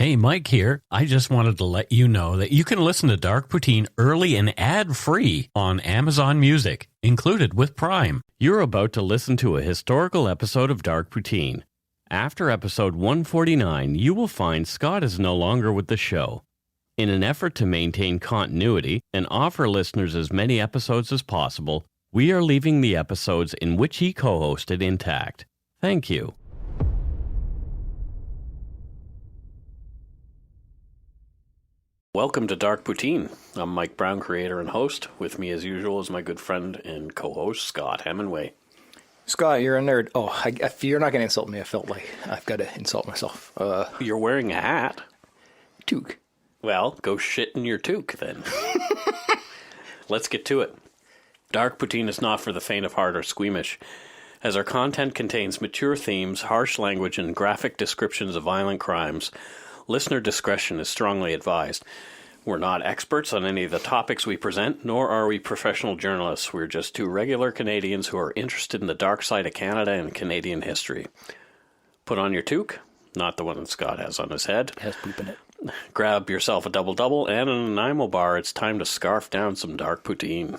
Hey, Mike here. I just wanted to let you know that you can listen to Dark Poutine early and ad-free on Amazon Music, included with Prime. You're about to listen to a historical episode of Dark Poutine. After episode 149, you will find Scott is no longer with the show. In an effort to maintain continuity and offer listeners as many episodes as possible, we are leaving the episodes in which he co-hosted intact. Thank you. Welcome to Dark Poutine. I'm Mike Brown, creator and host. With me, as usual, is my good friend and co-host, Scott Hemingway. Scott, you're a nerd. Oh, you're not going to insult me. I felt like I've got to insult myself. You're wearing a hat. Toque. Well, go shit in your toque, then. Let's get to it. Dark Poutine is not for the faint of heart or squeamish, as our content contains mature themes, harsh language, and graphic descriptions of violent crimes. Listener discretion is strongly advised. We're not experts on any of the topics we present, nor are we professional journalists. We're just two regular Canadians who are interested in the dark side of Canada and Canadian history. Put on your toque, not the one that Scott has on his head. It has poop in it. Grab yourself a double-double and an Nanaimo bar. It's time to scarf down some Dark Poutine.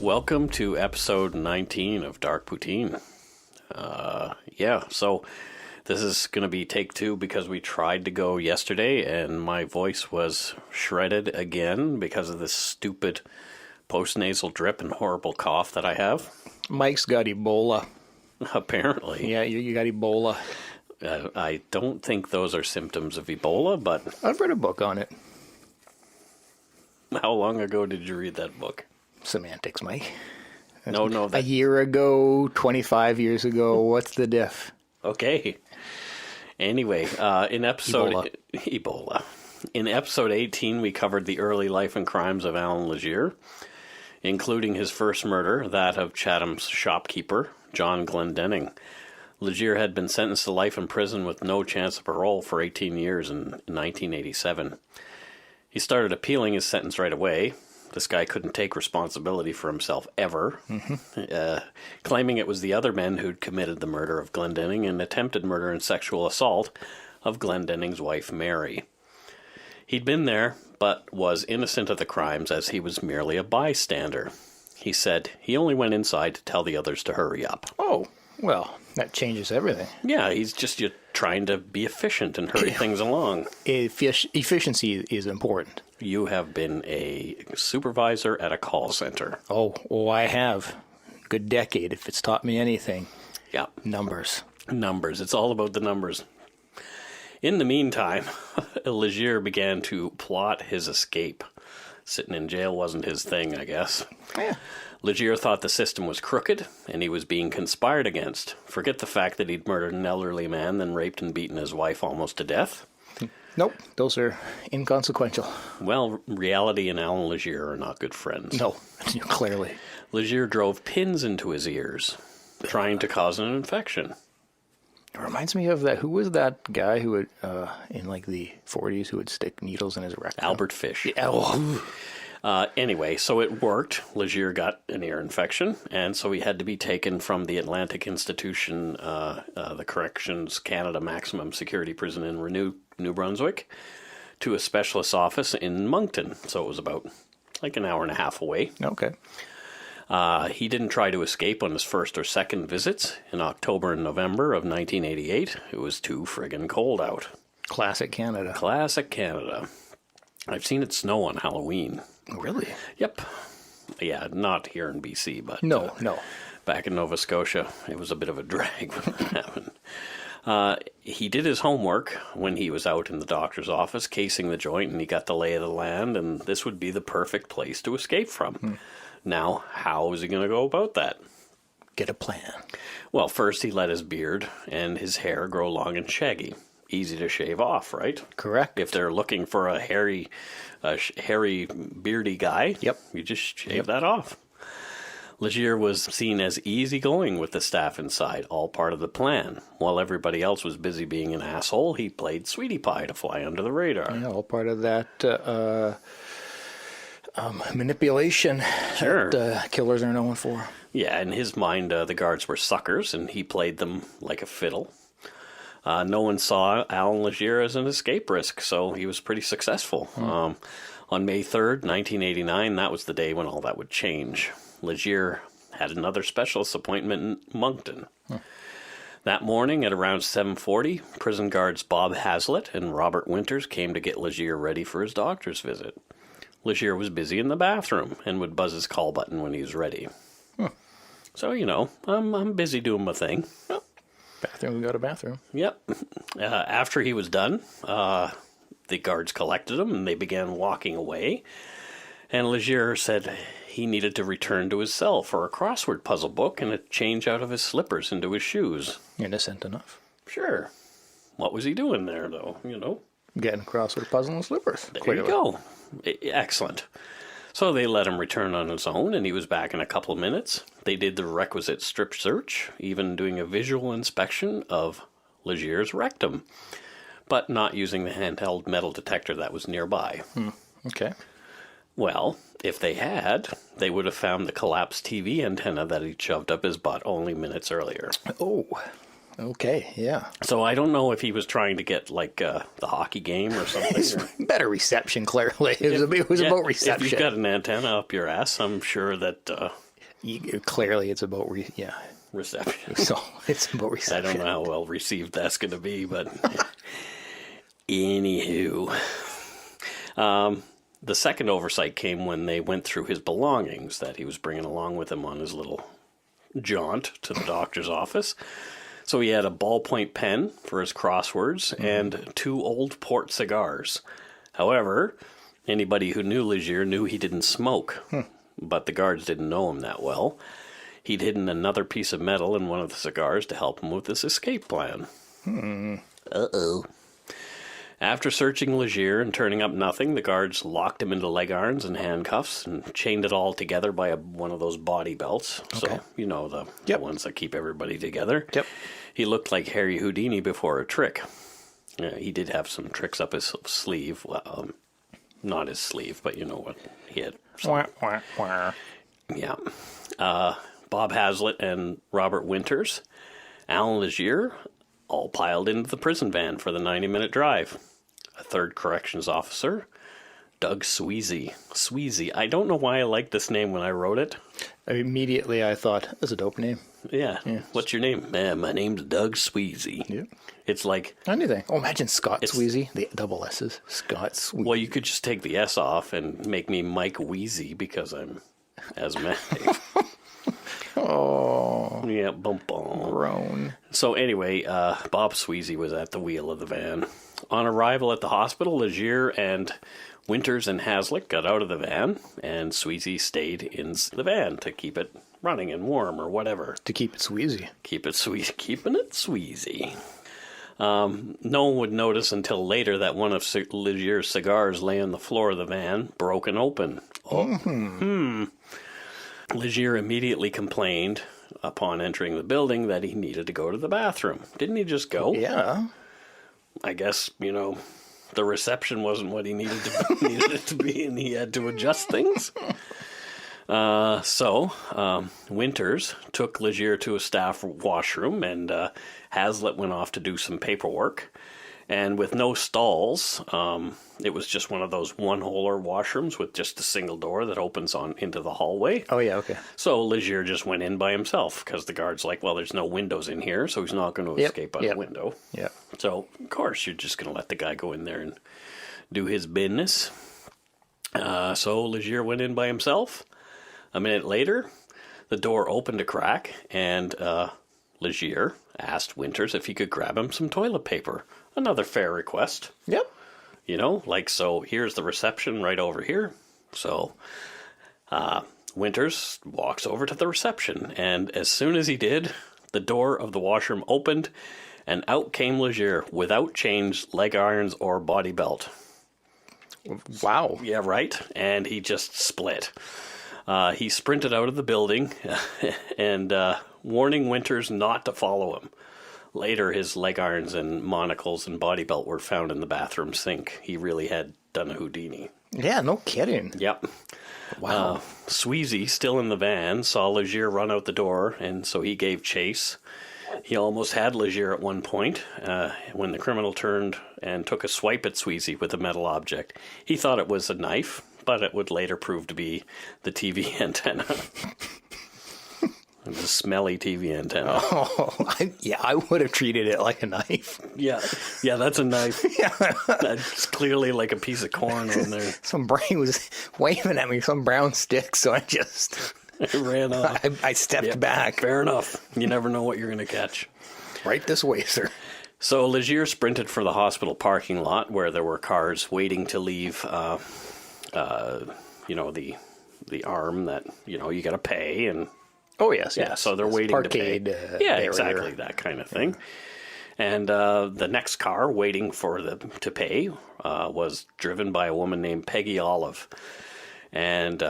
Welcome to episode 19 of Dark Poutine. So this is going to be take two because we tried to go yesterday and my voice was shredded again because of this stupid post-nasal drip and horrible cough that I have. Mike's got Ebola. Apparently. Yeah, you got Ebola. I don't think those are symptoms of Ebola, but... I've read a book on it. How long ago did you read that book? Semantics, Mike. No. A year ago, 25 years ago, what's the diff? Okay. Anyway, in episode... Ebola. In episode 18, we covered the early life and crimes of Allan Legere, including his first murder, that of Chatham's shopkeeper, John Glendenning. Legere had been sentenced to life in prison with no chance of parole for 18 years in 1987. He started appealing his sentence right away. This guy couldn't take responsibility for himself ever, claiming it was the other men who'd committed the murder of Glendenning and attempted murder and sexual assault of Glendenning's wife, Mary. He'd been there, but was innocent of the crimes as he was merely a bystander. He said he only went inside to tell the others to hurry up. Oh, well, that changes everything. Yeah, he's just trying to be efficient and hurry things along. Efficiency is important. You have been a supervisor at a call center. Oh, I have. Good decade, if it's taught me anything. Yeah. Numbers. It's all about the numbers. In the meantime, Legere began to plot his escape. Sitting in jail wasn't his thing, I guess. Yeah. Legere thought the system was crooked, and he was being conspired against. Forget the fact that he'd murdered an elderly man, then raped and beaten his wife almost to death. Nope, those are inconsequential. Well, reality and Allan Legere are not good friends. No, clearly. Legere drove pins into his ears, trying to cause an infection. It reminds me of that. Who was that guy who would, in like the 40s, who would stick needles in his rectum? Albert Fish. Yeah, Anyway, so it worked. Legere got an ear infection, and so he had to be taken from the Atlantic Institution, the Corrections Canada Maximum Security Prison in New Brunswick, to a specialist office in Moncton. So it was about like an hour and a half away. Okay. He didn't try to escape on his first or second visits in October and November of 1988. It was too friggin' cold out. Classic Canada. Classic Canada. I've seen it snow on Halloween. Really? Yep. Yeah, not here in BC, but... No. Back in Nova Scotia, it was a bit of a drag when that happened. He did his homework when he was out in the doctor's office, casing the joint, and he got the lay of the land, and this would be the perfect place to escape from. Now, how is he going to go about that? get a plan. Well, first he let his beard and his hair grow long and shaggy. Easy to shave off, right? Correct. If they're looking for a hairy, beardy guy, Yep. you just shave that off. Legere was seen as easygoing with the staff inside, all part of the plan. While everybody else was busy being an asshole, he played sweetie pie to fly under the radar. Yeah, all part of that manipulation that killers are known for. Yeah, in his mind, the guards were suckers, and he played them like a fiddle. No one saw Allan Legere as an escape risk, so he was pretty successful. On May 3rd, 1989, that was the day when all that would change. Legere had another specialist appointment in Moncton. That morning at around 7:40, prison guards Bob Hazlitt and Robert Winters came to get Legere ready for his doctor's visit. Legere was busy in the bathroom and would buzz his call button when he was ready. So, I'm busy doing my thing. Bathroom, we got a bathroom. Yep. After he was done, the guards collected him and they began walking away. And Legere said he needed to return to his cell for a crossword puzzle book and a change out of his slippers into his shoes. Innocent enough. Sure. What was he doing there, though? Getting a crossword puzzle and slippers. There you go. Excellent. So they let him return on his own, and he was back in a couple of minutes. They did the requisite strip search, even doing a visual inspection of Legere's rectum, but not using the handheld metal detector that was nearby. Okay. Well, if they had, they would have found the collapsed TV antenna that he'd shoved up his butt only minutes earlier. Oh, okay, yeah. So I don't know if he was trying to get, the hockey game or something. Better reception, clearly. It was about reception. If you've got an antenna up your ass, I'm sure that... clearly, it's about reception. So it's about reception. I don't know how well received that's going to be, but... Anywho... The second oversight came when they went through his belongings that he was bringing along with him on his little jaunt to the doctor's office. So he had a ballpoint pen for his crosswords and 2 old port cigars. However, anybody who knew Legere knew he didn't smoke, but the guards didn't know him that well. He'd hidden another piece of metal in one of the cigars to help him with this escape plan. Uh-oh. After searching Legere and turning up nothing, the guards locked him into leg irons and handcuffs and chained it all together by one of those body belts. Okay. So, the ones that keep everybody together. Yep. He looked like Harry Houdini before a trick. He did have some tricks up his sleeve. Well, not his sleeve, but you know what? He had some. Yeah. Bob Hazlitt and Robert Winters, Allan Legere, all piled into the prison van for the 90-minute drive. A third corrections officer, Doug Sweezy. I don't know why I liked this name when I wrote it. Immediately I thought, that's a dope name. Yeah. What's your name? My name's Doug Sweezy. Yeah. It's like... Anything. Oh, imagine Scott Sweezy. The double S's. Scott Sweezy. Well, you could just take the S off and make me Mike Wheezy because I'm asthmatic. Oh. Yeah, bump on. Grown. So anyway, Bob Sweezy was at the wheel of the van. On arrival at the hospital, Legere and Winters and Hazlitt got out of the van, and Sweezy stayed in the van to keep it running and warm or whatever. To keep it Sweezy. Keeping it Sweezy. No one would notice until later that one of Legere's cigars lay on the floor of the van, broken open. Legere immediately complained upon entering the building that he needed to go to the bathroom. Didn't he just go? Yeah. I guess, the reception wasn't what he needed it to be, and he had to adjust things. So Winters took Legere to a staff washroom, and Hazlitt went off to do some paperwork. And with no stalls, it was just one of those one-holer washrooms with just a single door that opens on into the hallway. Oh, yeah, okay. So Legere just went in by himself because the guard's like, well, there's no windows in here, so he's not going to escape out a window. Yeah. So, of course, you're just going to let the guy go in there and do his business. So Legere went in by himself. A minute later, the door opened a crack, and Legere asked Winters if he could grab him some toilet paper. Another fair request. Yep. So here's the reception right over here. So Winters walks over to the reception, and as soon as he did, the door of the washroom opened, and out came Legere without chains, leg irons, or body belt. Wow. Yeah, right? And he just split. He sprinted out of the building and warning Winters not to follow him. Later, his leg irons and monocles and body belt were found in the bathroom sink. He really had done a Houdini. Yeah, no kidding. Yep. Wow. Sweezy, still in the van, saw Legere run out the door, and so he gave chase. He almost had Legere at one point when the criminal turned and took a swipe at Sweezy with a metal object. He thought it was a knife, but it would later prove to be the TV antenna. The smelly TV antenna. Oh, I would have treated it like a knife. Yeah, that's a knife. Yeah. That's clearly like a piece of corn on there. Some brain was waving at me, some brown stick, so I just... It ran off. I stepped back. Fair enough. You never know what you're going to catch. Right this way, sir. So Legere sprinted for the hospital parking lot where there were cars waiting to leave, the arm that, you got to pay and... Oh, yes. So they're waiting parkade, to pay. Yeah, exactly, that kind of thing. And the next car waiting to pay was driven by a woman named Peggy Olive. And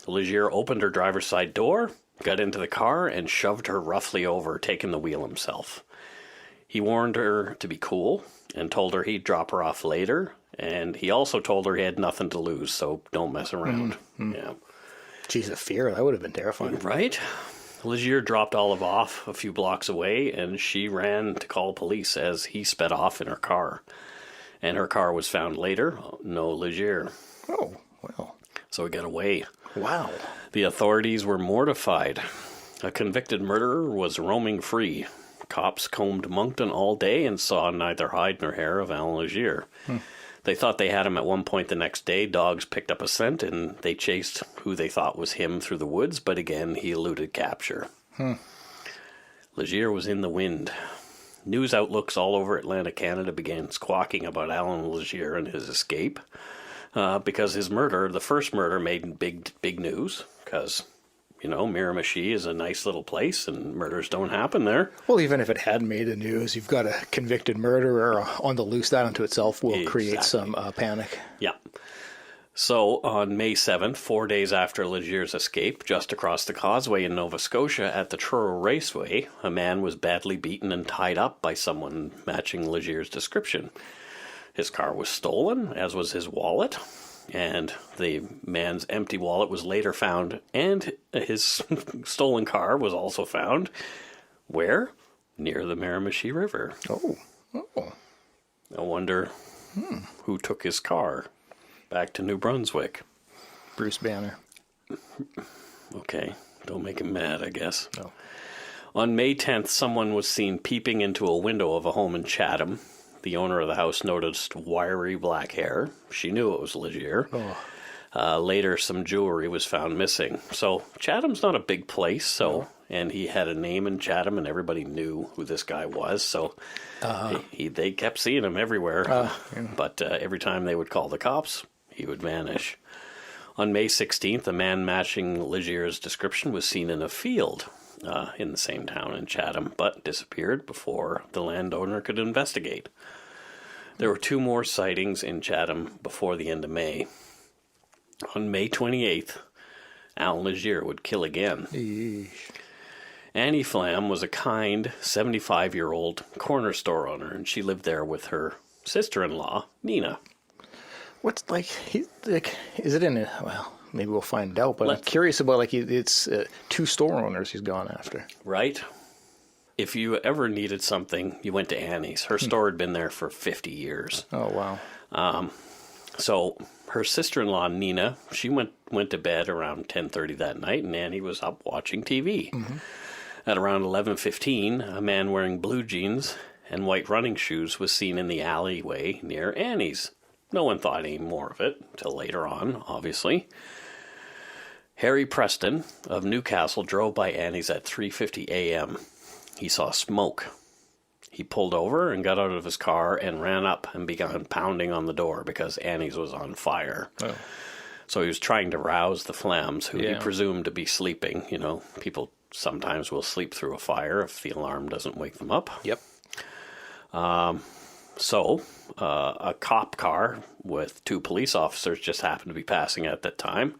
Legere opened her driver's side door, got into the car, and shoved her roughly over, taking the wheel himself. He warned her to be cool and told her he'd drop her off later. And he also told her he had nothing to lose, so don't mess around. Mm-hmm. Yeah. Jeez, a fear. That would have been terrifying. Right? Legere dropped Olive off a few blocks away, and she ran to call police as he sped off in her car. And her car was found later. No Legere. Oh, well. So he got away. Wow. The authorities were mortified. A convicted murderer was roaming free. Cops combed Moncton all day and saw neither hide nor hair of Allan Legere. They thought they had him at one point the next day. Dogs picked up a scent, and they chased who they thought was him through the woods, but again, he eluded capture. Legere was in the wind. News outlooks all over Atlantic Canada began squawking about Allan Legere and his escape, because his murder, the first murder, made big news, because... Miramichi is a nice little place, and murders don't happen there. Well, even if it had made the news, you've got a convicted murderer on the loose. That unto itself will create some panic. Yeah. So, on May 7th, 4 days after Legere's escape, just across the causeway in Nova Scotia at the Truro Raceway, a man was badly beaten and tied up by someone matching Legere's description. His car was stolen, as was his wallet. And the man's empty wallet was later found, and his stolen car was also found. Where? Near the Miramichi River. Oh. I wonder who took his car back to New Brunswick. Bruce Banner. Okay, don't make him mad, I guess. No. On May 10th, someone was seen peeping into a window of a home in Chatham. The owner of the house noticed wiry black hair. She knew it was Legere. Later, some jewelry was found missing. So Chatham's not a big place, and he had a name in Chatham, and everybody knew who this guy was. So they kept seeing him everywhere. But every time they would call the cops, he would vanish. On May 16th, a man matching Legere's description was seen in a field in the same town in Chatham, but disappeared before the landowner could investigate. There were 2 more sightings in Chatham before the end of May. On May 28th, Allan Legere would kill again. Eesh. Annie Flam was a kind 75-year-old corner store owner, and she lived there with her sister-in-law, Nina. What's is it in a, well, maybe we'll find out, but I'm curious about, it's 2 store owners he's gone after. Right. If you ever needed something, you went to Annie's. Her store had been there for 50 years. Oh, wow. So her sister-in-law, Nina, she went to bed around 10:30 that night, and Annie was up watching TV. Mm-hmm. At around 11:15, a man wearing blue jeans and white running shoes was seen in the alleyway near Annie's. No one thought any more of it till later on, obviously. Harry Preston of Newcastle drove by Annie's at 3:50 a.m. He saw smoke. He pulled over and got out of his car and ran up and began pounding on the door because Annie's was on fire. Oh. So he was trying to rouse the Flams, who he presumed to be sleeping. You know, people sometimes will sleep through a fire if the alarm doesn't wake them up. Yep. So a cop car with 2 police officers just happened to be passing at that time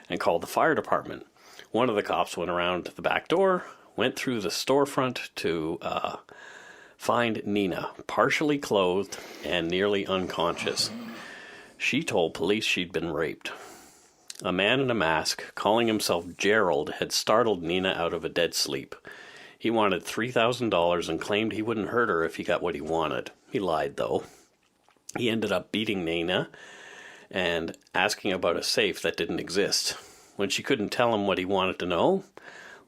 and called the fire department. One of the cops went around to the back door, went through the storefront to find Nina, partially clothed and nearly unconscious. She told police she'd been raped. A man in a mask, calling himself Gerald, had startled Nina out of a dead sleep. He wanted $3,000 and claimed he wouldn't hurt her if he got what he wanted. He lied, though. He ended up beating Nina and asking about a safe that didn't exist. When she couldn't tell him what he wanted to know,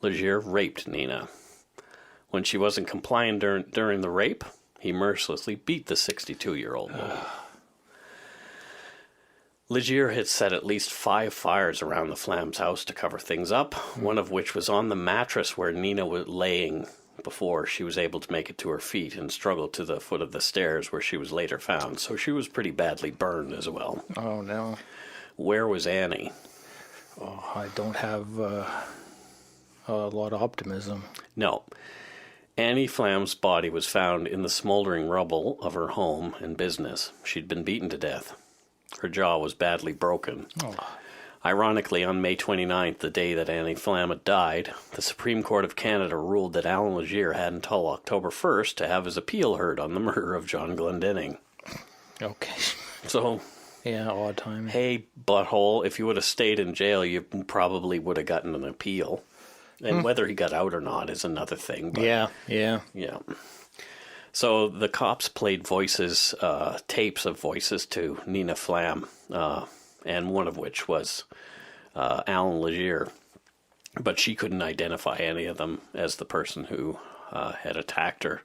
Legere raped Nina. When she wasn't compliant during the rape, he mercilessly beat the 62-year-old woman. Legere had set at least 5 fires around the Flam's house to cover things up, one of which was on the mattress where Nina was laying before she was able to make it to her feet and struggled to the foot of the stairs where she was later found. So she was pretty badly burned as well. Oh, no. Where was Annie? Oh, I don't have a lot of optimism. No. Annie Flam's body was found in the smoldering rubble of her home and business. She'd been beaten to death. Her jaw was badly broken. Oh. Ironically, on May 29th, the day that Annie Flam had died, the Supreme Court of Canada ruled that Allan Legere had until October 1st to have his appeal heard on the murder of John Glendenning. Okay. So... yeah, odd time. Hey, butthole, if you would have stayed in jail, you probably would have gotten an appeal. And whether he got out or not is another thing. But, yeah. So the cops played tapes of voices to Nina Flam, and one of which was Allan Legere. But she couldn't identify any of them as the person who had attacked her.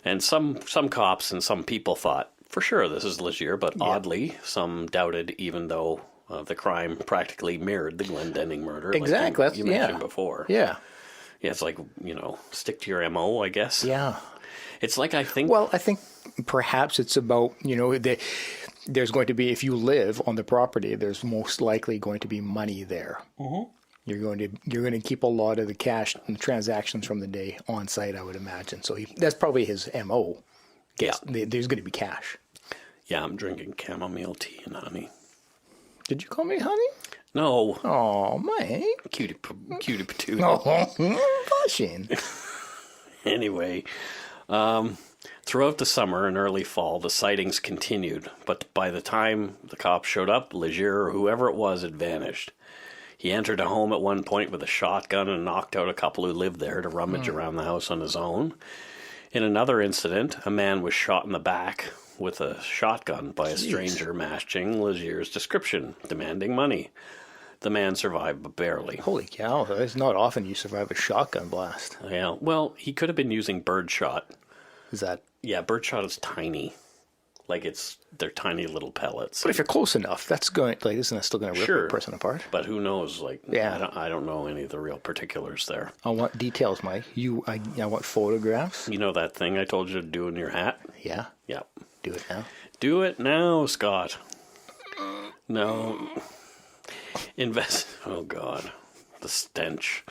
And some cops and some people thought, for sure, this is Legere, but oddly, some doubted, even though the crime practically mirrored the Glendenning murder. Exactly. Like you mentioned before. Yeah. Yeah, it's like, stick to your MO, I guess. Yeah. It's like, I think... well, I think perhaps it's about, there's going to be, if you live on the property, there's most likely going to be money there. Mm-hmm. You're going to keep a lot of the cash and transactions from the day on site, I would imagine. So that's probably his MO. Yeah. There's going to be cash. Yeah, I'm drinking chamomile tea and honey. Did you call me honey? No. Oh, mate. Cutie patootie. Oh, blushing. Anyway, throughout the summer and early fall, the sightings continued. But by the time the cops showed up, Legere, or whoever it was, had vanished. He entered a home at one point with a shotgun and knocked out a couple who lived there to rummage around the house on his own. In another incident, a man was shot in the back with a shotgun by a stranger matching Legere's description, demanding money. The man survived, but barely. Holy cow, it's not often you survive a shotgun blast. Yeah, well, he could have been using birdshot. Is that... yeah, birdshot is tiny. Like, they're tiny little pellets. But if you're close enough, that's going, isn't that still going to rip a person apart? But who knows? I don't know any of the real particulars there. I want details, Mike. I want photographs. You know that thing I told you to do in your hat? Yeah. Yeah. Do it now. Do it now, Scott. No. Oh, God. The stench.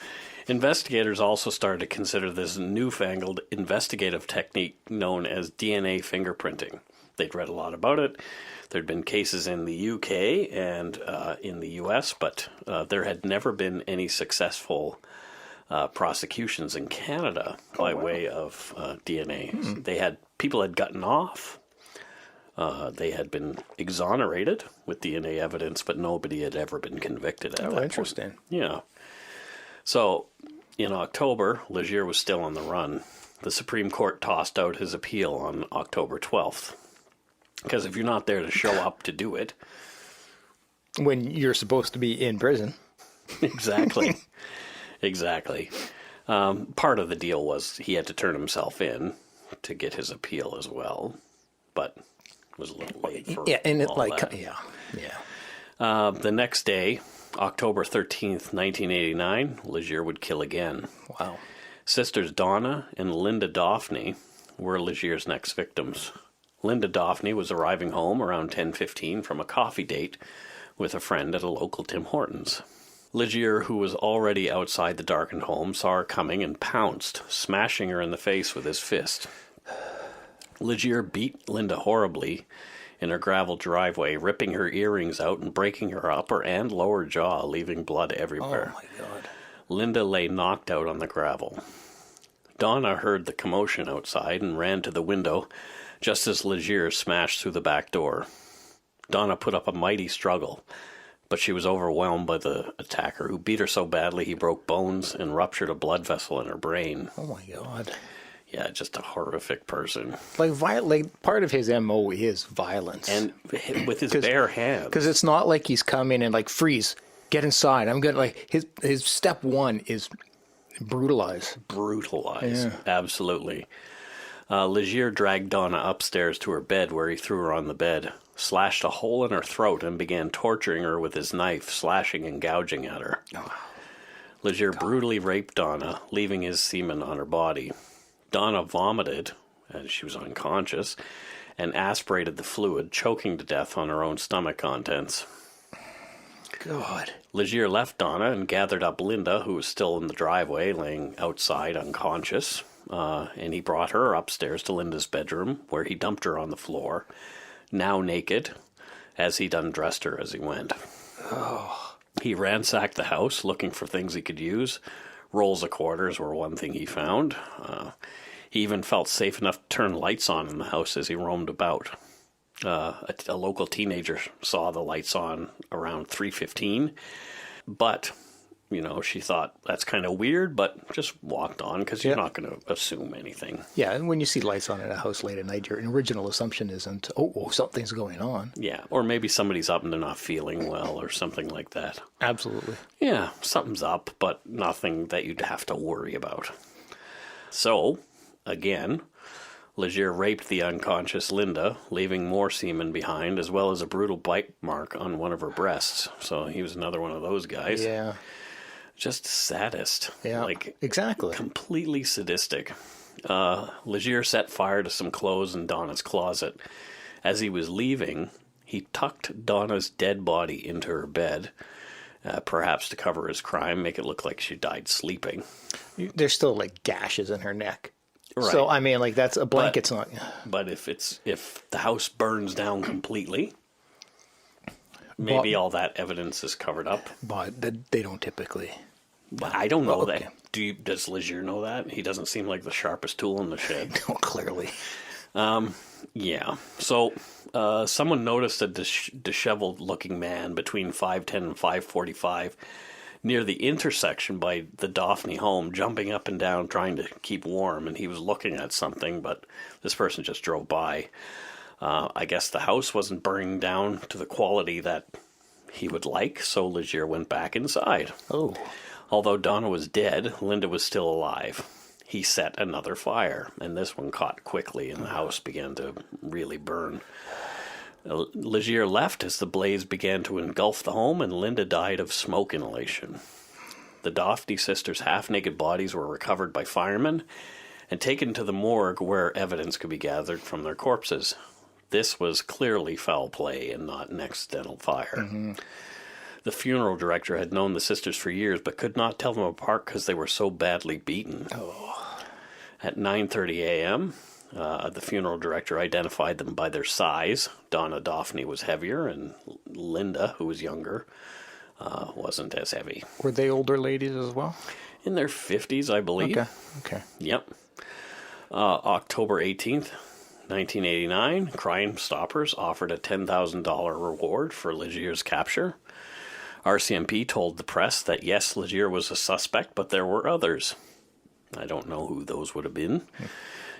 Investigators also started to consider this newfangled investigative technique known as DNA fingerprinting. They'd read a lot about it. There'd been cases in the UK and in the US, but there had never been any successful prosecutions in Canada by way of DNA. People had gotten off. They had been exonerated with DNA evidence, but nobody had ever been convicted at that point. Interesting. Yeah. So, in October, Legere was still on the run. The Supreme Court tossed out his appeal on October 12th. Because if you're not there to show up to do it... when you're supposed to be in prison. Exactly. Exactly. Part of the deal was he had to turn himself in to get his appeal as well. But it was a little late for that. Yeah. The next day, October 13th, 1989, Legere would kill again. Wow. Sisters Donna and Linda Daphne were Legere's next victims. Linda Daphne was arriving home around 10:15 from a coffee date with a friend at a local Tim Hortons. Legere, who was already outside the darkened home, saw her coming and pounced, smashing her in the face with his fist. Legere beat Linda horribly in her gravel driveway, ripping her earrings out and breaking her upper and lower jaw, leaving blood everywhere. Oh, my God. Linda lay knocked out on the gravel. Donna heard the commotion outside and ran to the window just as Legere smashed through the back door. Donna put up a mighty struggle, but she was overwhelmed by the attacker, who beat her so badly he broke bones and ruptured a blood vessel in her brain. Oh, my God. Yeah, just a horrific person. Like part of his MO is violence. And with his bare hands. Because it's not like he's come in and like, freeze, get inside. I'm good. Like his step one is brutalize. Brutalize, Yeah. absolutely. Legere dragged Donna upstairs to her bed, where he threw her on the bed, slashed a hole in her throat, and began torturing her with his knife, slashing and gouging at her. Legere brutally raped Donna, leaving his semen on her body. Donna vomited, as she was unconscious, and aspirated the fluid, choking to death on her own stomach contents. God. Legere left Donna and gathered up Linda, who was still in the driveway, laying outside unconscious, and he brought her upstairs to Linda's bedroom, where he dumped her on the floor, now naked, as he'd undressed her as he went. Oh. He ransacked the house, looking for things he could use. Rolls of quarters were one thing he found. He even felt safe enough to turn lights on in the house as he roamed about. A local teenager saw the lights on around 3:15, but, she thought that's kind of weird, but just walked on because you're not going to assume anything. Yeah, and when you see lights on in a house late at night, your original assumption isn't, oh, something's going on. Yeah, or maybe somebody's up and they're not feeling well or something like that. Absolutely. Yeah, something's up, but nothing that you'd have to worry about. So, again, Legere raped the unconscious Linda, leaving more semen behind, as well as a brutal bite mark on one of her breasts. So he was another one of those guys. Yeah. Just sadist. Yeah, exactly. Completely sadistic. Legere set fire to some clothes in Donna's closet. As he was leaving, he tucked Donna's dead body into her bed, perhaps to cover his crime, make it look like she died sleeping. There's still like gashes in her neck. Right. So, I mean, like that's a blanket's not. But if the house burns down completely, maybe all that evidence is covered up. But they don't typically. But I don't know that. Does Legere know that? He doesn't seem like the sharpest tool in the shed. No, clearly. Yeah. So someone noticed a disheveled-looking man between 5:10 and 5:45 near the intersection by the Daphne home, jumping up and down, trying to keep warm, and he was looking at something, but this person just drove by. I guess the house wasn't burning down to the quality that he would like, so Legere went back inside. Oh. Although Donna was dead, Linda was still alive. He set another fire, and this one caught quickly, and the house began to really burn. Legere left as the blaze began to engulf the home, and Linda died of smoke inhalation. The Daphne sisters' half-naked bodies were recovered by firemen and taken to the morgue where evidence could be gathered from their corpses. This was clearly foul play and not an accidental fire. Mm-hmm. The funeral director had known the sisters for years, but could not tell them apart because they were so badly beaten. Oh. At 9:30 a.m., the funeral director identified them by their size. Donna Daphne was heavier, and Linda, who was younger, wasn't as heavy. Were they older ladies as well? In their 50s, I believe. Okay. Yep. October 18th, 1989, Crime Stoppers offered a $10,000 reward for Legere's capture. RCMP told the press that yes, Legere was a suspect, but there were others. I don't know who those would have been.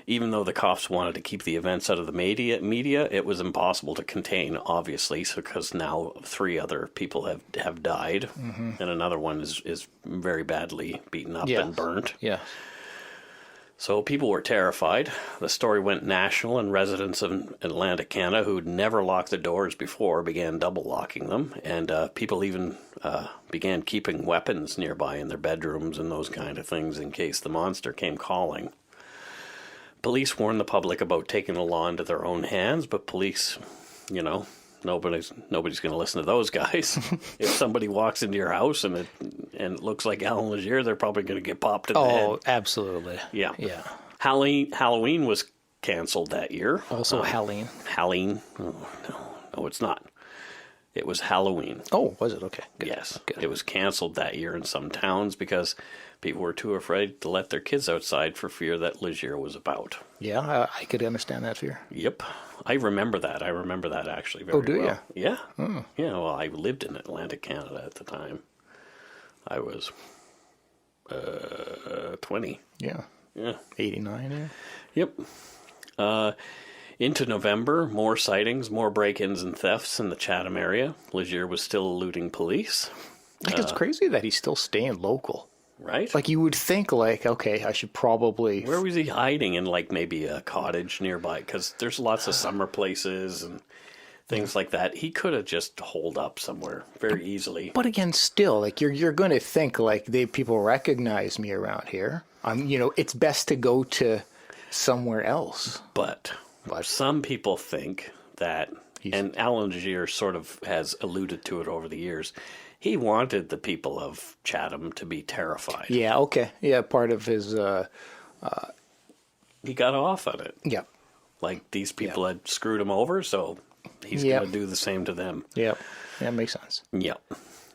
Even though the cops wanted to keep the events out of the media, it was impossible to contain, obviously, because now 3 other people have died, and another one is very badly beaten up and burnt. Yeah. So people were terrified. The story went national, and residents of Atlantic Canada who'd never locked the doors before began double locking them, and people even began keeping weapons nearby in their bedrooms and those kind of things in case the monster came calling. Police warned the public about taking the law into their own hands, but police, nobody's going to listen to those guys. If somebody walks into your house and it looks like Allan Legere, they're probably going to get popped in the head. Oh, absolutely. Yeah. Yeah. Halloween was canceled that year. Also Halloween. Halloween. Oh, no, it's not. It was Halloween. Oh, was it? Okay. Good. Yes. Good. It was canceled that year in some towns because people were too afraid to let their kids outside for fear that Legere was about. Yeah, I could understand that fear. Yep. I remember that. Actually very well. Oh, do you? Yeah. Oh. Yeah, well, I lived in Atlantic Canada at the time. I was 20. Yeah. Yeah. 89, yeah. Yep. Into November, more sightings, more break-ins and thefts in the Chatham area. Legere was still eluding police. Like, it's crazy that he's still staying local. Right? Like, you would think, like, okay, I should probably... Where was he hiding? In, like, maybe a cottage nearby? Because there's lots of summer places and things like that. He could have just holed up somewhere very easily. But again, still, like, you're going to think, like, people recognize me around here. It's best to go to somewhere else. But some people think that, and Allan Legere sort of has alluded to it over the years, he wanted the people of Chatham to be terrified. Yeah, okay. Yeah, part of his... he got off on it. Yeah. Like, these people had screwed him over, so he's going to do the same to them. Yeah, that makes sense. Yep.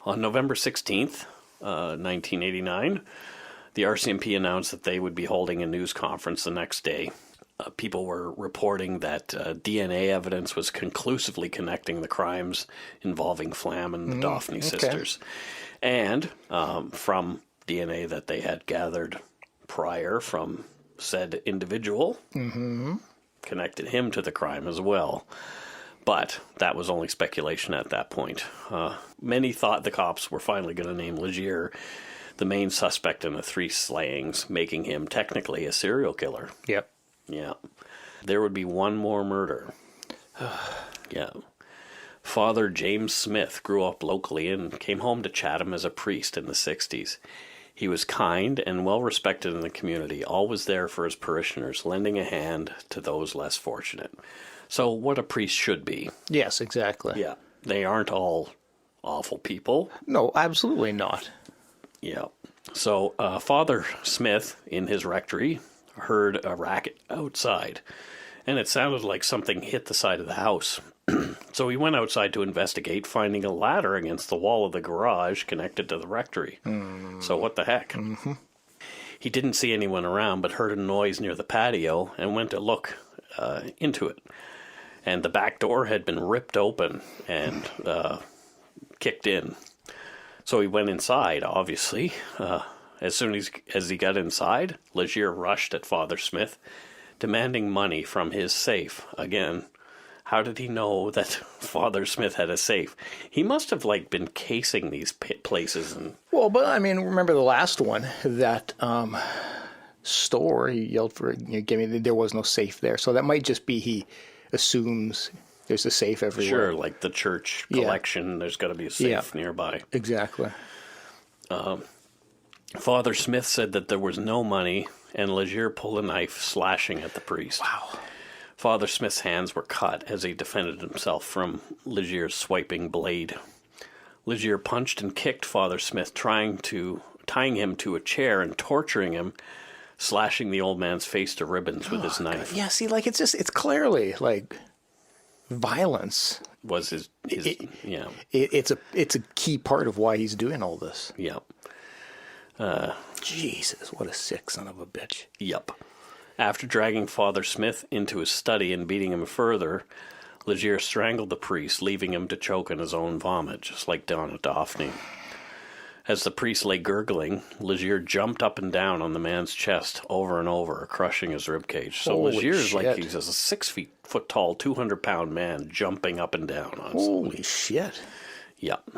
On November 16th, 1989, the RCMP announced that they would be holding a news conference the next day. People were reporting that DNA evidence was conclusively connecting the crimes involving Flam and the Daphne sisters. And from DNA that they had gathered prior from said individual, connected him to the crime as well. But that was only speculation at that point. Many thought the cops were finally going to name Legere the main suspect in the 3 slayings, making him technically a serial killer. Yep. Yeah. There would be one more murder. Yeah. Father James Smith grew up locally and came home to Chatham as a priest in the 60s. He was kind and well respected in the community, always there for his parishioners, lending a hand to those less fortunate. So what a priest should be. Yes, exactly. Yeah. They aren't all awful people. No, absolutely not. Yeah. So Father Smith, in his rectory, heard a racket outside, and it sounded like something hit the side of the house. So he went outside to investigate, finding a ladder against the wall of the garage connected to the rectory. So what the heck? He didn't see anyone around, but heard a noise near the patio and went to look into it. And the back door had been ripped open and kicked in. So he went inside, obviously. As soon as he got inside, Legere rushed at Father Smith, demanding money from his safe. Again, how did he know that Father Smith had a safe? He must have, like, been casing these places. Well, but, I mean, remember the last one, that store, he yelled for, give me, there was no safe there. So that might just be he assumes there's a safe everywhere. Sure, like the church collection, there's got to be a safe nearby. Exactly. Father Smith said that there was no money, and Legere pulled a knife, slashing at the priest. Wow. Father Smith's hands were cut as he defended himself from Legere's swiping blade. Legere punched and kicked Father Smith, tying him to a chair and torturing him, slashing the old man's face to ribbons with his knife. God. Yeah, see, like, it's clearly, like, violence. Was his yeah. It's a key part of why he's doing all this. Yep. Jesus, what a sick son of a bitch. Yep. After dragging Father Smith into his study and beating him further, Legere strangled the priest, leaving him to choke on his own vomit, just like Donna Daphne. As the priest lay gurgling, Legere jumped up and down on the man's chest over and over, crushing his ribcage. So Legere is like he's a 6 foot tall, 200-pound man jumping up and down on Holy somebody. Shit. Yep.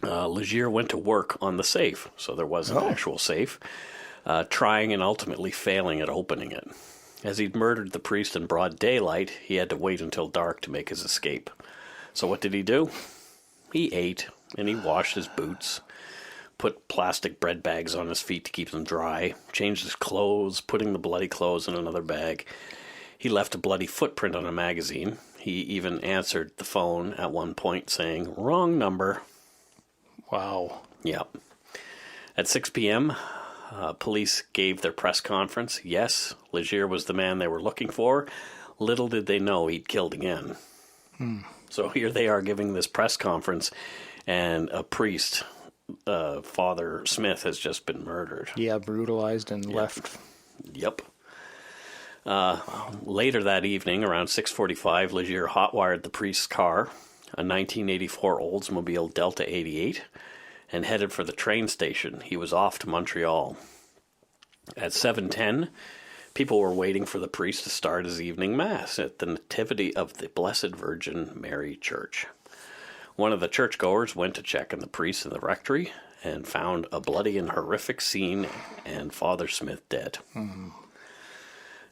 Legere went to work on the safe, so there was an actual safe, trying and ultimately failing at opening it. As he'd murdered the priest in broad daylight, he had to wait until dark to make his escape. So what did he do? He ate, and he washed his boots, put plastic bread bags on his feet to keep them dry, changed his clothes, putting the bloody clothes in another bag. He left a bloody footprint on a magazine. He even answered the phone at one point saying, "Wrong number." Wow. Yep. At 6 p.m., police gave their press conference. Yes, Legere was the man they were looking for. Little did they know he'd killed again. So here they are giving this press conference, and a priest, Father Smith, has just been murdered. Yeah, brutalized and left. Yep. Later that evening, around 6:45, Legere hotwired the priest's car, a 1984 Oldsmobile Delta 88, and headed for the train station. He was off to Montreal. At 7:10, people were waiting for the priest to start his evening mass at the Nativity of the Blessed Virgin Mary Church. One of the churchgoers went to check on the priest in the rectory and found a bloody and horrific scene and Father Smith dead.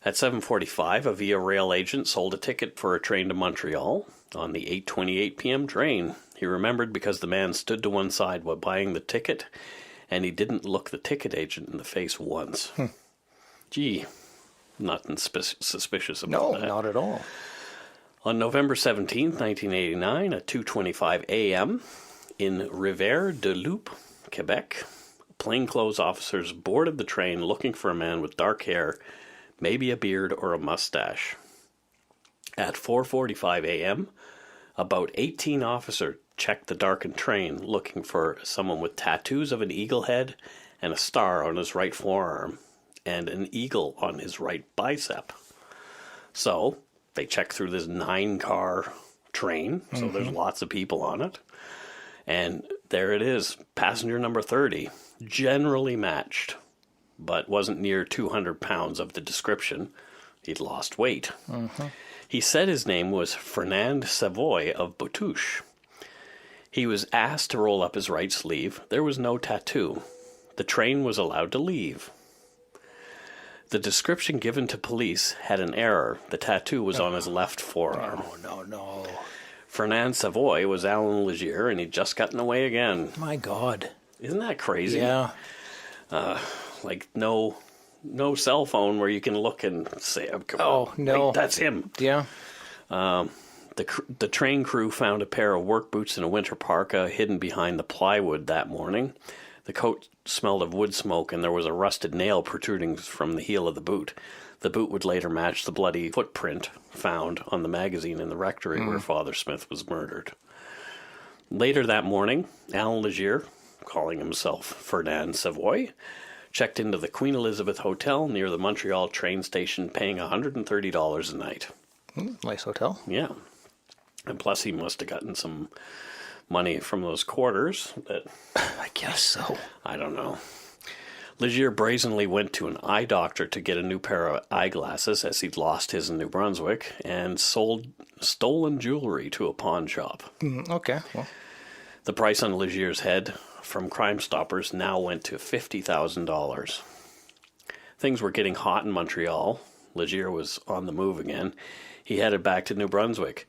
At 7:45, a Via Rail agent sold a ticket for a train to Montreal on the 8:28 p.m. train. He remembered because the man stood to one side while buying the ticket, and he didn't look the ticket agent in the face once. Gee, nothing suspicious about that. No, not at all. On November 17th, 1989, at 2:25 a.m., in Rivière-du-Loup, Quebec, plainclothes officers boarded the train looking for a man with dark hair, maybe a beard or a mustache. At 4:45 a.m., about 18 officers checked the darkened train looking for someone with tattoos of an eagle head and a star on his right forearm and an eagle on his right bicep. So they checked through this 9-car train, so there's lots of people on it. And there it is, passenger number 30, generally matched, but wasn't near 200 pounds of the description. He'd lost weight. He said his name was Fernand Savoy of Boutouche. He was asked to roll up his right sleeve. There was no tattoo. The train was allowed to leave. The description given to police had an error. The tattoo was on his left forearm. No. Fernand Savoy was Allan Legere, and he'd just gotten away again. My God. Isn't that crazy? Yeah. Like no cell phone where you can look and say, "Oh, no. Wait, that's him." Yeah. The train crew found a pair of work boots and a winter parka hidden behind the plywood that morning. The coat smelled of wood smoke, and there was a rusted nail protruding from the heel of the boot. The boot would later match the bloody footprint found on the magazine in the rectory where Father Smith was murdered. Later that morning, Allan Legere, calling himself Fernand Savoy, checked into the Queen Elizabeth Hotel near the Montreal train station, paying $130 a night. Nice hotel. Yeah. And plus he must have gotten some money from those quarters. I guess so. I don't know. Legere brazenly went to an eye doctor to get a new pair of eyeglasses as he'd lost his in New Brunswick, and sold stolen jewelry to a pawn shop. Okay. Well. The price on Legere's head from Crime Stoppers now went to $50,000. Things were getting hot in Montreal. Legere was on the move again. He headed back to New Brunswick.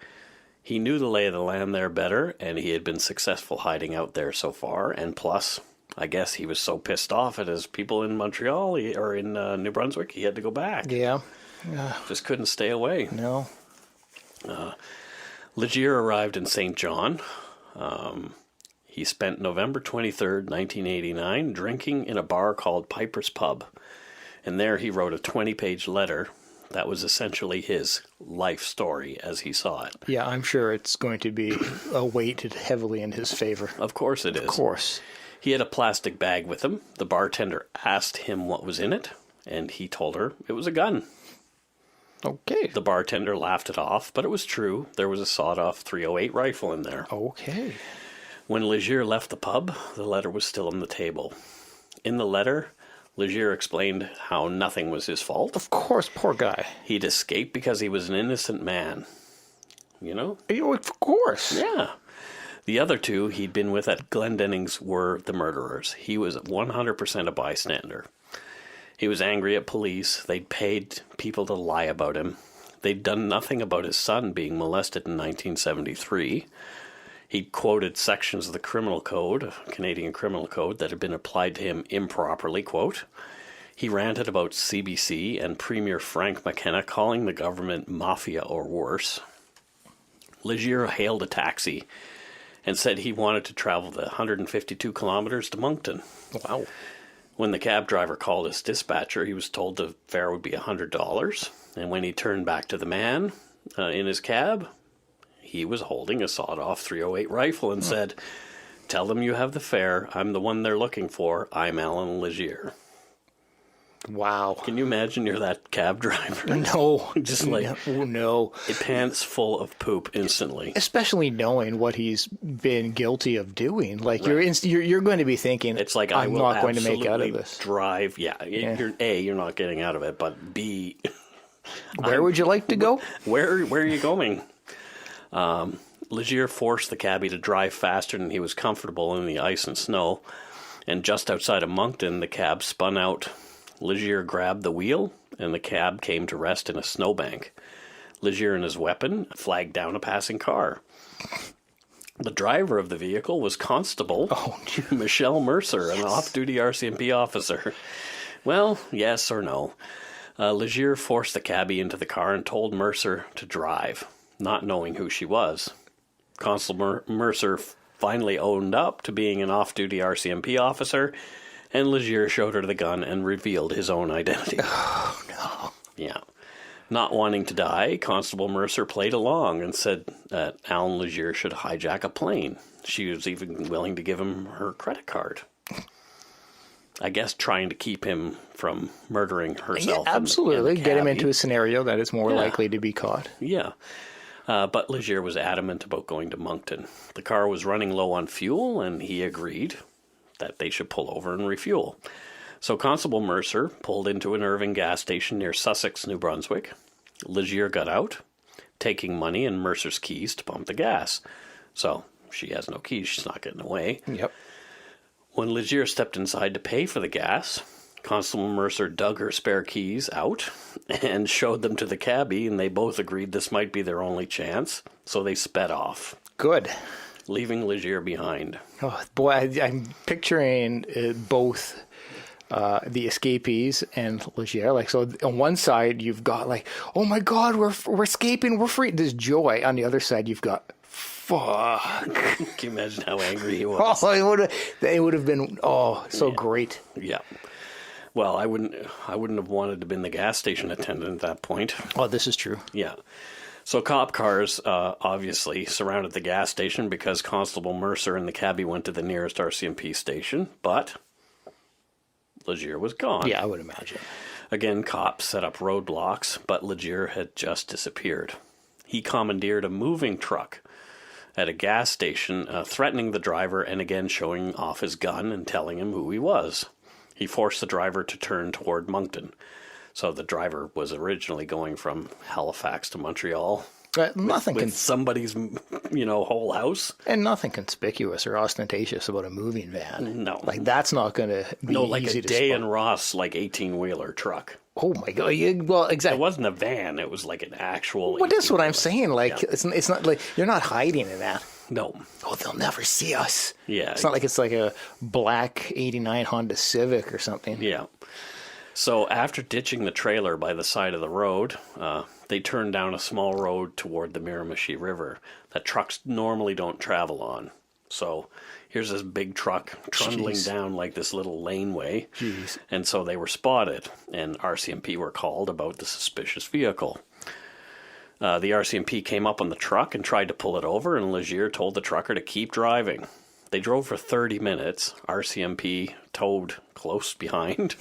He knew the lay of the land there better, and he had been successful hiding out there so far. And plus, I guess he was so pissed off at his people in Montreal or in New Brunswick, he had to go back. Yeah. Just couldn't stay away. No. Legere arrived in St. John. He spent November 23rd, 1989, drinking in a bar called Piper's Pub. And there he wrote a 20-page letter that was essentially his life story as he saw it. Yeah, I'm sure it's going to be weighted heavily in his favor. Of course it is. Of course. He had a plastic bag with him. The bartender asked him what was in it, and he told her it was a gun. Okay. The bartender laughed it off, but it was true. There was a sawed-off .308 rifle in there. Okay. When Legere left the pub, the letter was still on the table. In the letter, Legere explained how nothing was his fault. Of course, poor guy. He'd escaped because he was an innocent man. You know? Of course. Yeah. The other two he'd been with at Glendenning's were the murderers. He was 100% a bystander. He was angry at police. They'd paid people to lie about him. They'd done nothing about his son being molested in 1973. He'd quoted sections of the criminal code, Canadian criminal code, that had been applied to him improperly, quote. He ranted about CBC and Premier Frank McKenna calling the government mafia or worse. Legere hailed a taxi and said he wanted to travel the 152 kilometers to Moncton. Wow. When the cab driver called his dispatcher, he was told the fare would be $100. And when he turned back to the man in his cab, he was holding a sawed-off .308 rifle and said, "Tell them you have the fare. I'm the one they're looking for. I'm Allan Legere." Wow. Can you imagine you're that cab driver? No. Just like, no. Pants full of poop instantly. Especially knowing what he's been guilty of doing. Like, you're going to be thinking, it's like, I'm not going to make out of this. Drive. Yeah. You're not getting out of it, but B, where would you like to go? Where are you going? Legere forced the cabbie to drive faster than he was comfortable in the ice and snow. And just outside of Moncton, the cab spun out. Legere grabbed the wheel, and the cab came to rest in a snowbank. Legere and his weapon flagged down a passing car. The driver of the vehicle was Constable Michelle Mercer, an off-duty RCMP officer. Well, yes or no. Legere forced the cabbie into the car and told Mercer to drive, not knowing who she was. Constable Mercer finally owned up to being an off-duty RCMP officer, and Legere showed her the gun and revealed his own identity. Oh, no. Yeah. Not wanting to die, Constable Mercer played along and said that Allan Legere should hijack a plane. She was even willing to give him her credit card. I guess trying to keep him from murdering herself. Yeah, absolutely. Get him into a scenario that is more likely to be caught. Yeah. But Legere was adamant about going to Moncton. The car was running low on fuel, and he agreed that they should pull over and refuel. So Constable Mercer pulled into an Irving gas station near Sussex, New Brunswick. Legere got out, taking money and Mercer's keys to pump the gas. So she has no keys, she's not getting away. Yep. When Legere stepped inside to pay for the gas, Constable Mercer dug her spare keys out and showed them to the cabbie, and they both agreed this might be their only chance, so they sped off. Good. Leaving Legere behind. Oh, boy, I'm picturing both the escapees and Legere. Like, so on one side, you've got like, oh my God, we're escaping, we're free. There's joy. On the other side, you've got, fuck. Can you imagine how angry he was? Oh, it would have been, great. Yeah. Well, I wouldn't have wanted to have been the gas station attendant at that point. Oh, this is true. Yeah. So cop cars obviously surrounded the gas station because Constable Mercer and the cabbie went to the nearest RCMP station, but Legere was gone. Yeah, I would imagine. Again, cops set up roadblocks, but Legere had just disappeared. He commandeered a moving truck at a gas station, threatening the driver and again showing off his gun and telling him who he was. He forced the driver to turn toward Moncton. So the driver was originally going from Halifax to Montreal. With somebody's, whole house. And nothing conspicuous or ostentatious about a moving van. No. Like, that's not going to be easy to spot. Day and Ross, 18-wheeler truck. Oh, my God. Yeah, well, exactly. It wasn't a van. It was like an actual... Well, that's what I'm saying. Like, it's not like... You're not hiding in that. No. Oh, they'll never see us. Yeah. It's not like it's like a black 89 Honda Civic or something. Yeah. So after ditching the trailer by the side of the road, they turned down a small road toward the Miramichi River that trucks normally don't travel on. So here's this big truck trundling down like this little laneway. Jeez. And so they were spotted, and RCMP were called about the suspicious vehicle. The RCMP came up on the truck and tried to pull it over, and Legere told the trucker to keep driving. They drove for 30 minutes. RCMP towed close behind.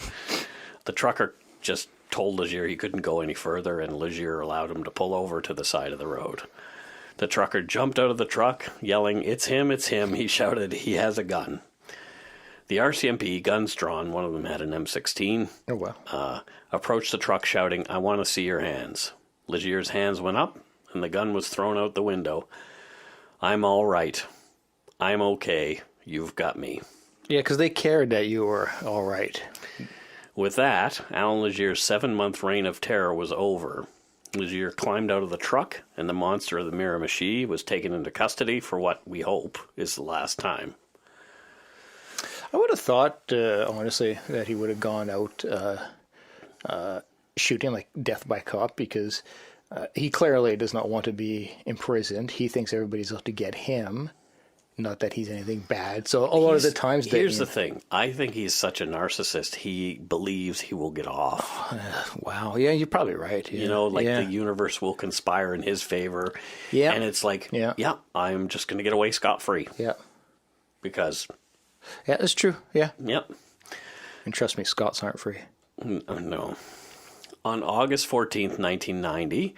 The trucker just told Legere he couldn't go any further, and Legere allowed him to pull over to the side of the road. The trucker jumped out of the truck, yelling, "It's him, it's him." He shouted, "He has a gun." The RCMP, guns drawn, one of them had an M16, approached the truck shouting, "I want to see your hands." Legere's hands went up, and the gun was thrown out the window. "I'm all right. I'm okay. You've got me." Yeah, because they cared that you were all right. With that, Allan Legere's 7-month reign of terror was over. Legere climbed out of the truck, and the monster of the Miramichi was taken into custody for what we hope is the last time. I would have thought, honestly, that he would have gone out shooting like death by cop, because he clearly does not want to be imprisoned. He thinks everybody's out to get him. Not that he's anything bad. So a lot of the times... Here's the thing. I think he's such a narcissist, he believes he will get off. Wow. Yeah, you're probably right. Yeah. You know, the universe will conspire in his favor. Yeah. And it's like, yeah I'm just going to get away scot-free. Yeah. Because... Yeah, that's true. Yeah. Yep. And trust me, Scots aren't free. No. On August 14th, 1990...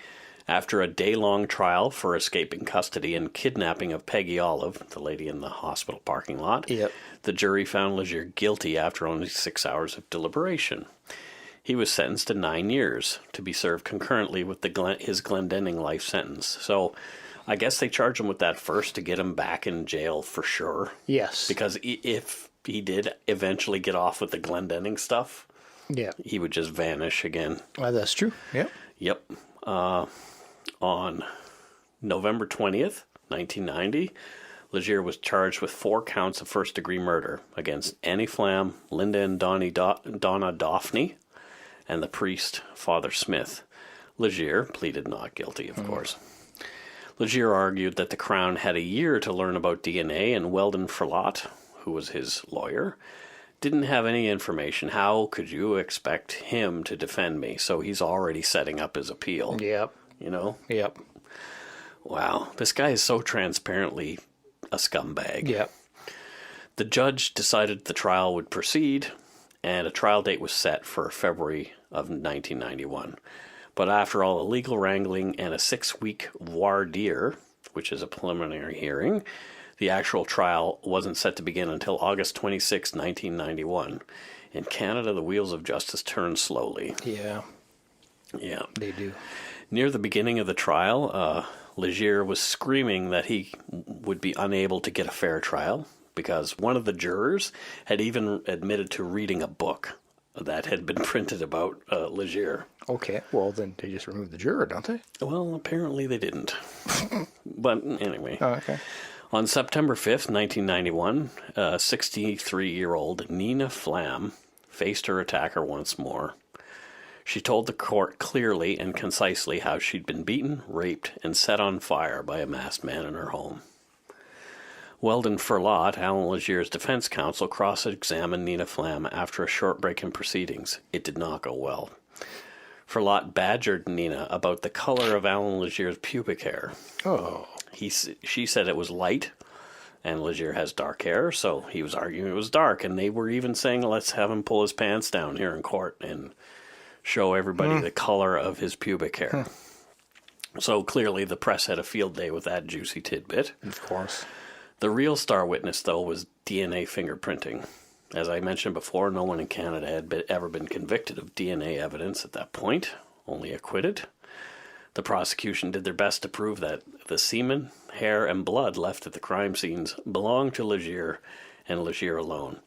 after a day-long trial for escaping custody and kidnapping of Peggy Olive, the lady in the hospital parking lot, the jury found Legere guilty after only 6 hours of deliberation. He was sentenced to 9 years to be served concurrently with his Glendenning life sentence. So I guess they charged him with that first to get him back in jail for sure. Yes. Because if he did eventually get off with the Glendenning stuff, he would just vanish again. That's true. Yeah. Yep. On November 20th, 1990, Legere was charged with 4 counts of first-degree murder against Annie Flam, Linda and Donna Daphne, and the priest, Father Smith. Legere pleaded not guilty, of course. Legere argued that the Crown had a year to learn about DNA, and Weldon Ferlot, who was his lawyer, didn't have any information. How could you expect him to defend me? So he's already setting up his appeal. Yep. You know? Yep. Wow. This guy is so transparently a scumbag. Yep. The judge decided the trial would proceed, and a trial date was set for February of 1991. But after all the legal wrangling and a 6-week voir dire, which is a preliminary hearing, the actual trial wasn't set to begin until August 26, 1991. In Canada, the wheels of justice turn slowly. Yeah. Yeah. They do. Near the beginning of the trial, Legere was screaming that he would be unable to get a fair trial because one of the jurors had even admitted to reading a book that had been printed about Legere. Okay, well then they just removed the juror, don't they? Well, apparently they didn't. But anyway. Oh, okay. On September 5th, 1991, 63-year-old Nina Flam faced her attacker once more. She told the court clearly and concisely how she'd been beaten, raped, and set on fire by a masked man in her home. Weldon Ferlot, Allan Legere's defense counsel, cross-examined Nina Flam after a short break in proceedings. It did not go well. Ferlot badgered Nina about the color of Allan Legere's pubic hair. Oh. She said it was light, and Legere has dark hair, so he was arguing it was dark, and they were even saying, let's have him pull his pants down here in court and show everybody the color of his pubic hair. So clearly the press had a field day with that juicy tidbit. Of course. The real star witness, though, was DNA fingerprinting. As I mentioned before, no one in Canada had ever been convicted of DNA evidence at that point, only acquitted. The prosecution did their best to prove that the semen, hair, and blood left at the crime scenes belonged to Legere and Legere alone.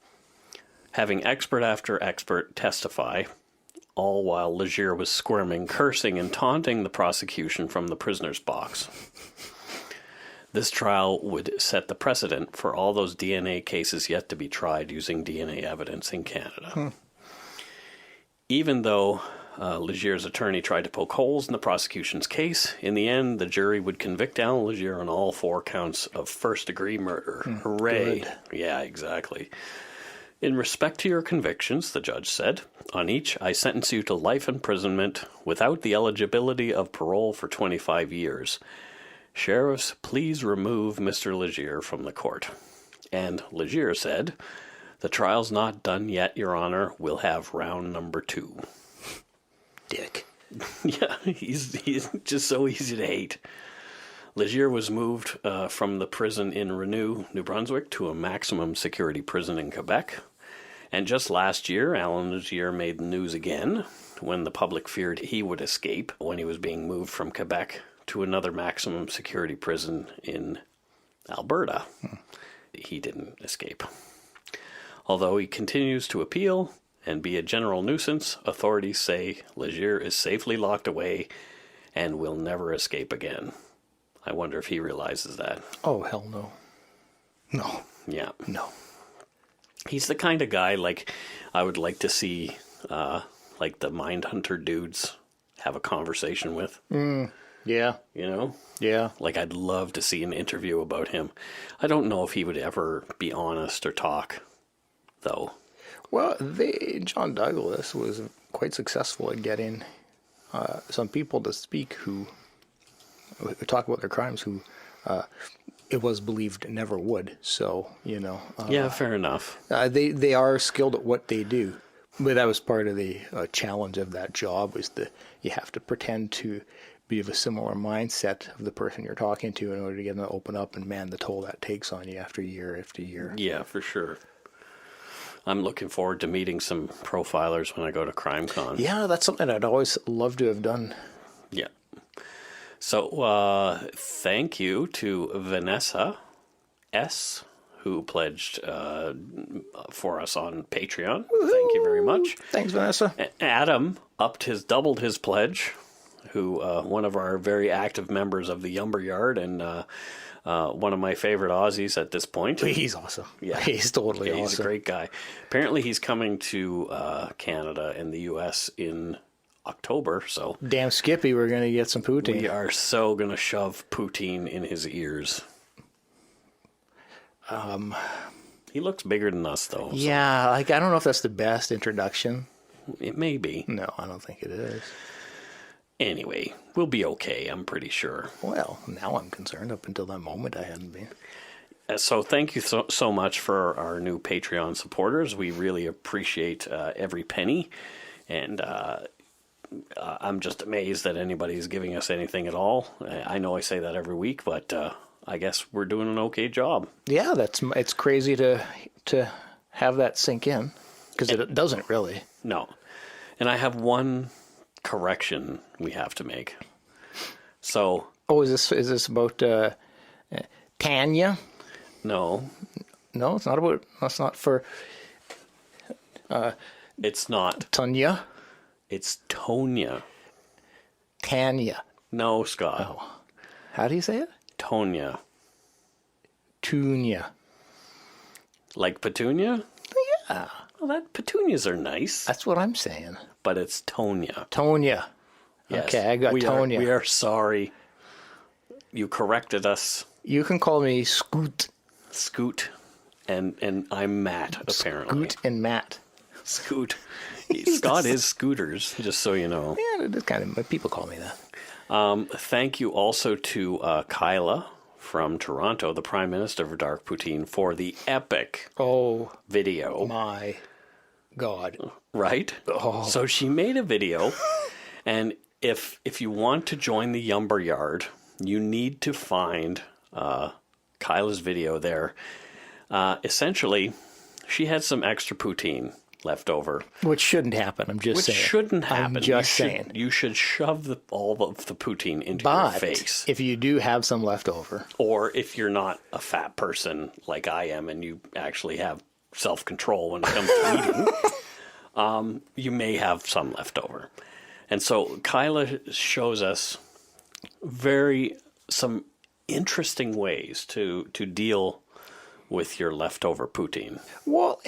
Having expert after expert testify, all while Legere was squirming, cursing, and taunting the prosecution from the prisoner's box. This trial would set the precedent for all those DNA cases yet to be tried using DNA evidence in Canada. Even though Legere's attorney tried to poke holes in the prosecution's case, in the end, the jury would convict Allan Legere on all 4 counts of first-degree murder. Hooray. Good. Yeah, exactly. In respect to your convictions, the judge said, on each I sentence you to life imprisonment without the eligibility of parole for 25 years. Sheriffs, please remove Mr. Legere from the court. And Legere said, the trial's not done yet, Your Honor. We'll have round number 2. Dick. Yeah, he's just so easy to hate. Legere was moved from the prison in Renew, New Brunswick, to a maximum security prison in Quebec. And just last year, Allan Legere made the news again when the public feared he would escape when he was being moved from Quebec to another maximum security prison in Alberta. He didn't escape. Although he continues to appeal and be a general nuisance, authorities say Legere is safely locked away and will never escape again. I wonder if he realizes that. Oh, hell no. No. Yeah. No. He's the kind of guy, like, I would like to see, like, the Mindhunter dudes have a conversation with. Yeah. You know? Yeah. Like, I'd love to see an interview about him. I don't know if he would ever be honest or talk, though. Well, John Douglas was quite successful at getting some people to speak who talk about their crimes who it was believed never would. So, you know. Yeah, fair enough. They are skilled at what they do. But that was part of the challenge of that job, was you have to pretend to be of a similar mindset of the person you're talking to in order to get them to open up, and man, the toll that takes on you after year after year. Yeah, for sure. I'm looking forward to meeting some profilers when I go to CrimeCon. Yeah, that's something I'd always love to have done. Yeah. So, thank you to Vanessa S., who pledged for us on Patreon. Woo-hoo! Thank you very much. Thanks, Vanessa. Adam doubled his pledge, who one of our very active members of the Yumber Yard, and one of my favorite Aussies at this point. He's awesome. Yeah, he's totally awesome. He's a great guy. Apparently, he's coming to Canada and the U.S. in October. So damn Skippy, we're gonna get some poutine. We are so gonna shove poutine in his ears. He looks bigger than us, though. So. Yeah, like, I don't know if that's the best introduction. It may be. No, I don't think it is. Anyway, we'll be okay, I'm pretty sure. Well, now I'm concerned. Up until that moment, I hadn't been. So thank you so much for our new Patreon supporters. We really appreciate every penny. And I'm just amazed that anybody's giving us anything at all. I know I say that every week, but I guess we're doing an okay job. Yeah, it's crazy to have that sink in, because it doesn't really. No. And I have one correction we have to make. So. Oh, is this about Tanya? No. No, it's not about. That's not for. It's not. Tanya. It's Tonya. Tanya. No, Scott. Oh. How do you say it? Tonya. Tunya. Like petunia? Yeah. Well, petunias are nice. That's what I'm saying. But it's Tonya. Tonya. Yes. Okay, I got Tonya. We are sorry. You corrected us. You can call me Scoot. Scoot. And I'm Matt, apparently. Scoot and Matt. Scoot. Scott is Scooters, just so you know. Yeah, it is kind of. People call me that. Thank you also to Kyla from Toronto, the Prime Minister of Dark Poutine, for the epic video. My God. Right? Oh. So she made a video, and if you want to join the Yumber Yard, you need to find Kyla's video there. Essentially, she had some extra poutine left over. Which shouldn't happen, I'm just saying. Which shouldn't happen. I'm just saying. You should shove all of the poutine into your face. If you do have some left over. Or if you're not a fat person like I am and you actually have self-control when it comes to eating, you may have some left over. And so Kyla shows us some interesting ways to deal with your leftover poutine. Well,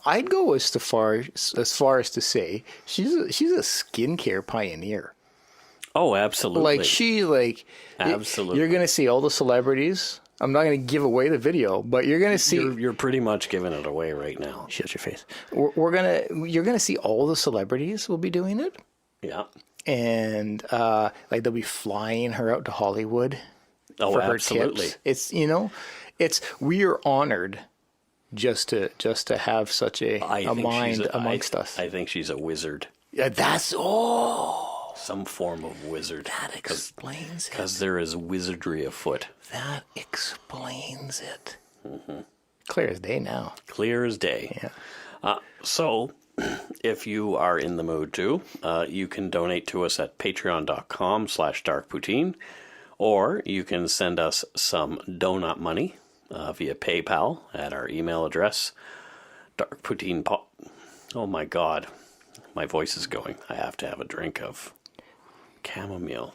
I'd go as far as to say she's a skincare pioneer. Oh, absolutely. Absolutely. You're going to see all the celebrities. I'm not going to give away the video, but you're going to see. You're pretty much giving it away right now. Shut your face. You're going to see all the celebrities will be doing it. Yeah. And they'll be flying her out to Hollywood. Oh, for her absolutely. Tips. We are honored just to have such a mind amongst us. I think she's a wizard. Yeah, some form of wizard. That explains it. Because there is wizardry afoot. That explains it. Mm-hmm. Clear as day now. Clear as day. Yeah. So, if you are in the mood to, you can donate to us at patreon.com/darkpoutine, or you can send us some donut money via PayPal at our email address, darkpoutine. Oh my God, my voice is going. I have to have a drink of chamomile.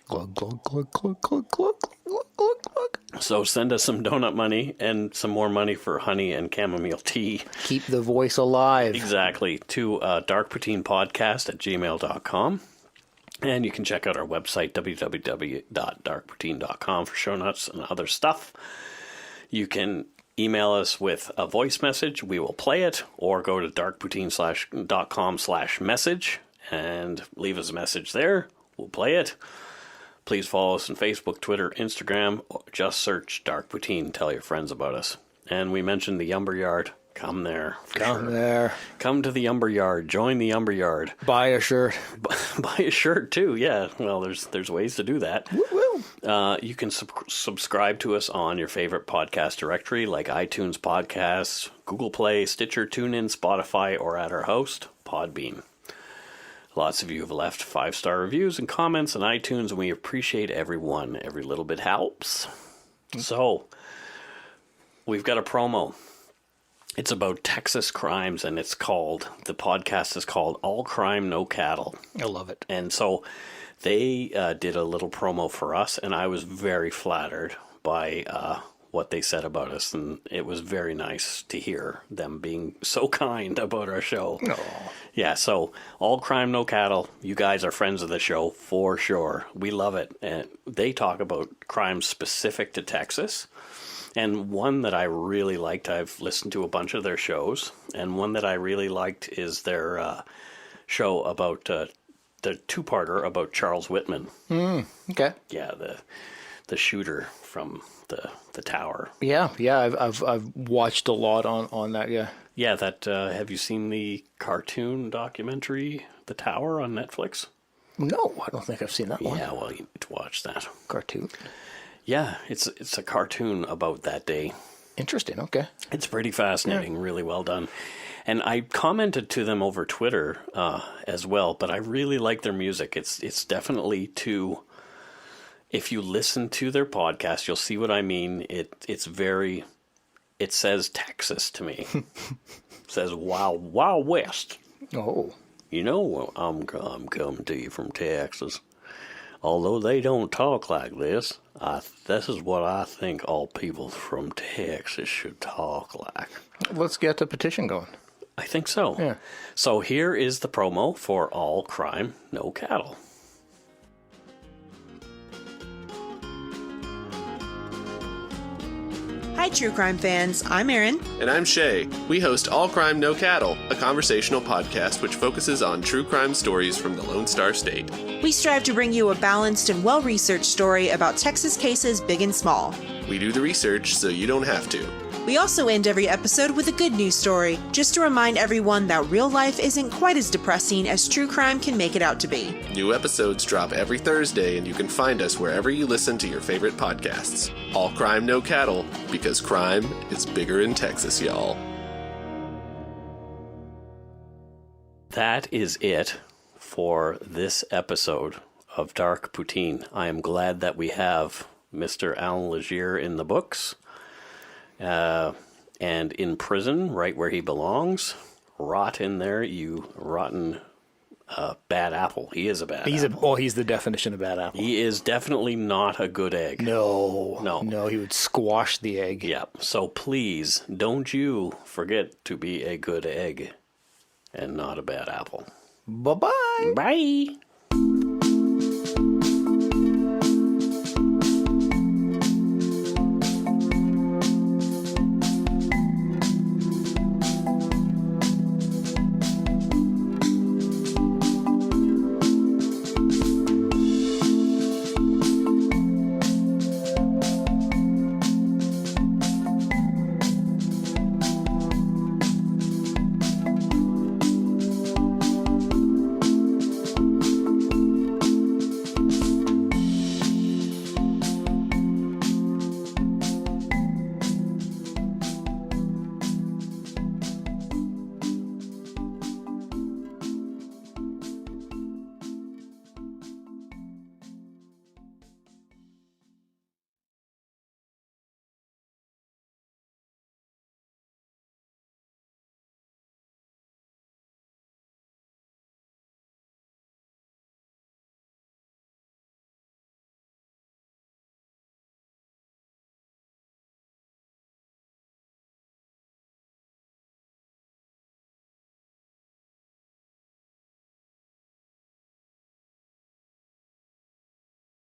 Glug, glug, glug, glug, glug, glug, glug, glug, glug. So send us some donut money and some more money for honey and chamomile tea. Keep the voice alive. Exactly. To darkpoutine@gmail.com. And you can check out our website, www.darkpoutine.com, for show notes and other stuff. You can email us with a voice message. We will play it. Or go to darkpoutine.com/message and leave us a message there. We'll play it. Please follow us on Facebook, Twitter, Instagram. Just search Dark Poutine. Tell your friends about us. And we mentioned the Umber Yard. Come there. Come there. Come to the Umber Yard. Join the Umber Yard. Buy a shirt. Buy a shirt too. Yeah. Well, there's ways to do that. Woo-woo. You can subscribe to us on your favorite podcast directory like iTunes Podcasts, Google Play, Stitcher, TuneIn, Spotify, or at our host, Podbean. Lots of you have left 5-star reviews and comments on iTunes, and we appreciate everyone. Every little bit helps. So, we've got a promo. It's about Texas crimes, and the podcast is called All Crime, No Cattle. I love it. And so, they did a little promo for us, and I was very flattered by what they said about us, and it was very nice to hear them being so kind about our show. No. Yeah, so All Crime, No Cattle. You guys are friends of the show for sure. We love it. And they talk about crimes specific to Texas. And one that I really liked, I've listened to a bunch of their shows, and one that I really liked is their show about the two-parter about Charles Whitman. Okay. Yeah, the shooter from the tower. Yeah. I've watched a lot on that. Yeah. Yeah, that. Have you seen the cartoon documentary, The Tower, on Netflix? No, I don't think I've seen that one. Yeah, well, you need to watch that. Cartoon. Yeah, it's a cartoon about that day. Interesting. Okay. It's pretty fascinating. Really well done. And I commented to them over Twitter as well, but I really like their music. It's definitely too. If you listen to their podcast, you'll see what I mean. It says Texas to me. It says Wild West. Oh. You know, I'm coming to you from Texas. Although they don't talk like this, this is what I think all people from Texas should talk like. Let's get the petition going. I think so. Yeah. So here is the promo for All Crime, No Cattle. Hi, true crime fans. I'm Erin. And I'm Shay. We host All Crime, No Cattle, a conversational podcast which focuses on true crime stories from the Lone Star State. We strive to bring you a balanced and well-researched story about Texas cases big and small. We do the research so you don't have to. We also end every episode with a good news story, just to remind everyone that real life isn't quite as depressing as true crime can make it out to be. New episodes drop every Thursday, and you can find us wherever you listen to your favorite podcasts. All Crime, No Cattle, because crime is bigger in Texas, y'all. That is it for this episode of Dark Poutine. I am glad that we have Mr. Allan Legere in the books. And in prison, right where he belongs. Rot in there, you rotten bad apple. He is a bad apple. He's the definition of bad apple. He is definitely not a good egg. No, he would squash the egg. Yeah, so please, don't you forget to be a good egg and not a bad apple. Bye-bye. Bye.